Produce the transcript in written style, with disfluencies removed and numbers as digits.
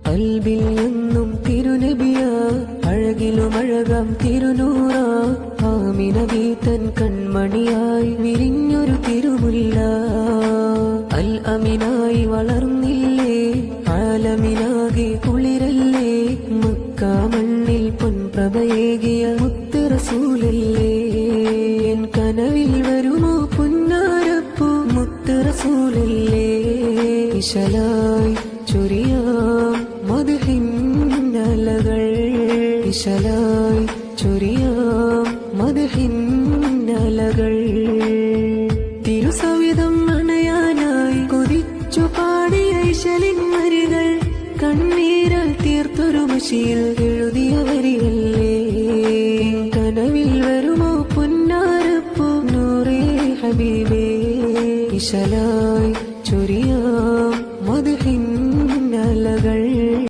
കൽബിൽ എന്നും തിരുനബിയാ, അഴകിലും അഴകാം തിരുനൂറ. ആമിന ബീതൻ കൺമണിയായി വിരിഞ്ഞൊരു തിരുമുല്ല. അൽ അമിനായി വളർന്നില്ലേ, ആലമിനാകെ കുളിരല്ലേ. മക്ക മണ്ണിൽ പൊൻപ്രഭയേകിയ മുത്ത് റസൂലല്ലേ. എൻ കനവിൽ വരുമോ പുന്നാരപ്പൂ മുത്ത് റസൂലല്ലേ. ഇശലായി ചൊരിയാം മദ്ഹിൻ അലകൾ, ഇശലായി ചൊരിയാം മദ്ഹിൻ അലകൾ. തിരുസവിധം അണയാനായി കൊതിച്ചു പാടിയ ഇശലിൻ വരികൾ, കണ്ണീരാൽ തീർത്തൊരു മഷിയിൽ എഴുതിയ വരികളല്ലേ. കനവിൽ വരുമോ പുന്നാരപ്പൂ നൂറേ ഹബീബേ. ഇശലായി